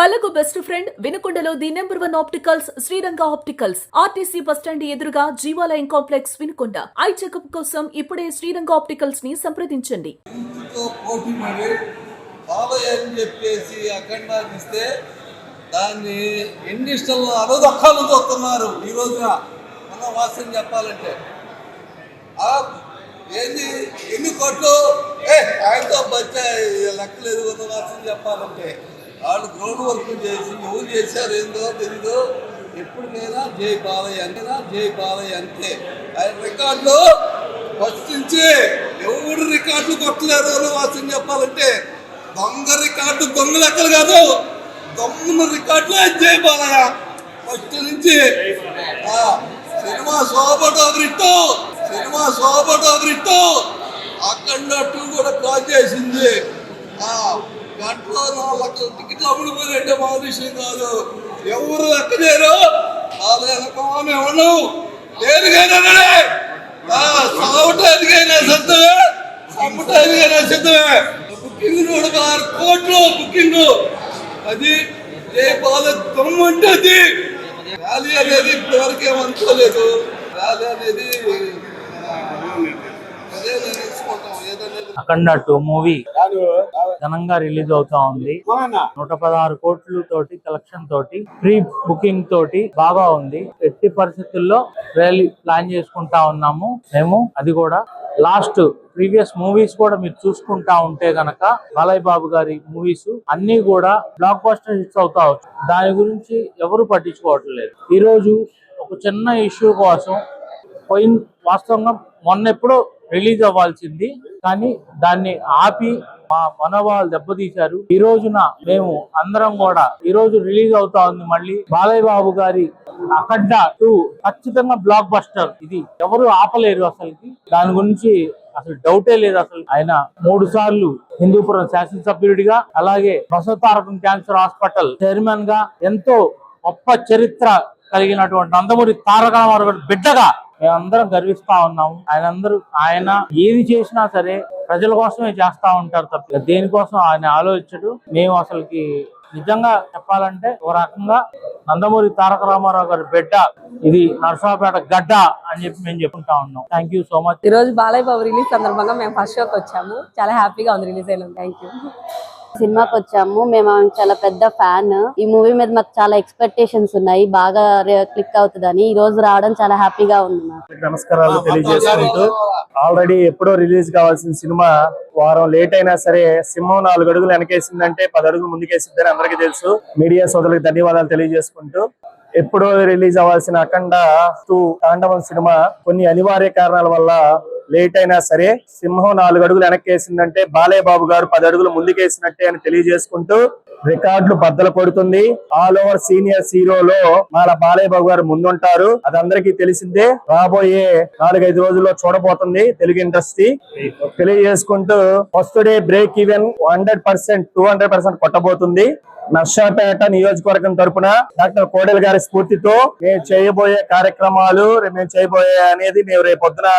కళ్ళకు best friend వినుకొండలో the number 1 opticals Sriranga opticals RTC bus stand ఎదురుగా Jeevalayam complex Vinukonda. Eye checkup కోసం ఇప్పుడే శ్రీరంగ ఆప్టికల్స్ ని సంప్రదించండి. దాన్ని ఎన్ని ఇష్టంలో అరదొక్కలు తొక్కుతున్నారు ఈ రోజున. మన వాస్తవం చెప్పాలంటే ఏంది ఎన్ని కోట్లు ఆయనతో బచ్చ లెక్కలేదు. ఉన్న వాస్తవం చెప్పాలంటే వాళ్ళు గ్రౌండ్ వర్క్ చేసి ఎవరు చేశారు ఏందో తెలీదు. ఎప్పటికైనా జై బాలయ్య అంతేనా, జై బాలయ్య అంతే. ఆయన రికార్డులు ఫస్ట్ నుంచి ఎవరు రికార్డులు కొట్టలేరు. వాస్తవం చెప్పాలంటే దొంగ రికార్డు దొంగ లెక్కలు కాదు, దొంగ రికార్డులే జై బాలయ్య ఫస్ట్ నుంచి. సినిమా శోభటోగ్రిట్టు అక్కడ కూడా క్రాస్ చేసింది. గంటలో 4 లక్షల టికెట్లు అమ్ముడుపోయినట్టే మా విషయం కాదు. ఎవరు ఎక్కలేరు. బాలయ్య ఉండవు. దేనికైనా సాగటానికైనా సిద్ధమే, అమ్మటానికైనా సిద్ధమే. బుకింగ్ 106 కోట్లు బుకింగ్. అది ఏ బాల దొమ్మంటే అది ర్యాలీ అనేది ఇప్పటివరకు ఏమనుకోలేదు. ర్యాలీ అనేది అఖండ 2 మూవీ ఘనంగా రిలీజ్ అవుతా ఉంది. 116 కోట్లు తోటి కలెక్షన్ తోటి ప్రీ బుకింగ్ తోటి బాగా ఉంది. ఎట్టి పరిస్థితుల్లో ర్యాలీ ప్లాన్ చేసుకుంటా ఉన్నాము మేము. అది కూడా లాస్ట్ ప్రీవియస్ మూవీస్ కూడా మీరు చూసుకుంటా ఉంటే గనక బాలయ్య బాబు గారి మూవీస్ అన్ని కూడా బ్లాక్ బస్టర్ హిట్స్ అవుతా వచ్చు. దాని గురించి ఎవరు పట్టించుకోవట్లేదు. ఈ రోజు ఒక చిన్న ఇష్యూ కోసం వాస్తవంగా మొన్నెప్పుడో రిలీజ్ అవ్వాల్సింది, కానీ దాన్ని ఆపి మా మనోభావాలు దెబ్బతీశారు. ఈ రోజున మేము అందరం కూడా ఈ రోజు రిలీజ్ అవుతా ఉంది మళ్ళీ బాలయ్య బాబు గారి అఖండ 2 ఖచ్చితంగా బ్లాక్ బస్టర్. ఇది ఎవరు ఆపలేరు అసలుకి. దాని గురించి అసలు డౌటే లేదు. అసలు ఆయన 3 సార్లు హిందూపురం శాసనసభ్యుడిగా, అలాగే బసవతారకం క్యాన్సర్ హాస్పిటల్ చైర్మన్ గా ఎంతో గొప్ప చరిత్ర కలిగినటువంటి నందమూరి తారక రామారావు బిడ్డగా మేమందరం గర్విస్తా ఉన్నాము. ఆయన ఏది చేసినా సరే ప్రజల కోసమే చేస్తా ఉంటారు తప్ప దేనికోసం ఆయన ఆలోచించడు. మేము అసలుకి నిజంగా చెప్పాలంటే ఒక రకంగా నందమూరి తారక రామారావు గారి బిడ్డ, ఇది నరసాపేట గడ్డ అని చెప్పి మేము చెప్పుకుంటా ఉన్నాం. Thank you so much. ఈ రోజు బాలయ్య బాబు రిలీజ్ సందర్భంగా మేము ఫస్ట్ షోకి వచ్చాము. చాలా హ్యాపీగా ఉంది రిలీజ్ అయినా. Thank you. సినిమాకి వచ్చాము. మేము చాలా పెద్ద ఫ్యాన్. ఈ మూవీ మీద మాకు చాలా ఎక్స్పెక్టేషన్స్ ఉన్నాయి. బాగా క్లిక్ అవుతుందని ఈ రోజు రావడం చాలా హ్యాపీగా ఉంది. నమస్కారాలు తెలియజేసుకుంటూ, ఆల్రెడీ ఎప్పుడో రిలీజ్ కావాల్సిన సినిమా వారం లేట్ అయినా సరే సింహం 4 అడుగులు వెనకేసిందంటే 10 అడుగులు ముందుకేసిందని అందరికీ తెలుసు. మీడియా సోదరులకు ధన్యవాదాలు తెలియజేసుకుంటూ, ఎప్పుడో రిలీజ్ అవ్వాల్సిన అఖండ 2 తాండవం సినిమా కొన్ని అనివార్య కారణాల వల్ల లేట్ అయినా సరే సింహం 4 అడుగులు వెనక్కేసిందంటే బాలయ్య బాబు గారు 10 అడుగులు ముందుకేసినట్టే అని తెలియజేసుకుంటూ, రికార్డులు బద్దలు కొడుతుంది. ఆల్ ఓవర్ సీనియర్ హీరోలో మన బాలయ్య బాబు గారు ముందుంటారు. అది అందరికీ తెలిసిందే. రాబోయే 4-5 రోజుల్లో చూడబోతుంది తెలుగు ఇండస్ట్రీ. తెలియజేసుకుంటూ, ఫస్ట్ డే బ్రేక్ ఈవెన్ 100%, 200% కొట్టబోతుంది. నర్సాపేట నియోజకవర్గం తరపున డాక్టర్ కోడెల గారి స్ఫూర్తితో మేము చేయబోయే కార్యక్రమాలు అనేది మేము రేపొద్దున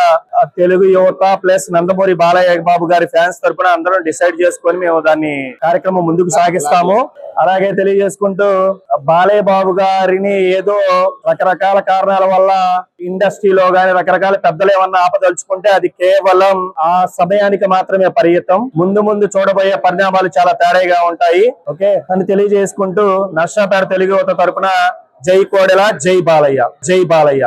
తెలుగు యువత ప్లస్ నందమూరి బాలయ్య బాబు గారి ఫ్యాన్స్ తరపున అందరం డిసైడ్ చేసుకొని మేము దాన్ని కార్యక్రమం ముందుకు సాగిస్తాము. అలాగే తెలియజేసుకుంటూ, బాలయ్య బాబు గారిని ఏదో రకరకాల కారణాల వల్ల ఇండస్ట్రీలో గాని రకరకాల పెద్దలు ఏమన్నా ఆపదలుచుకుంటే అది కేవలం ఆ సమయానికి మాత్రమే పరిమితం. ముందు చూడబోయే పరిణామాలు చాలా తేడాగా ఉంటాయి. ఓకే అని తెలియజేసుకుంటూ, నర్సాపేట తెలుగు యువత తరపున జై కోడెల, జై బాలయ్య, జై బాలయ్య.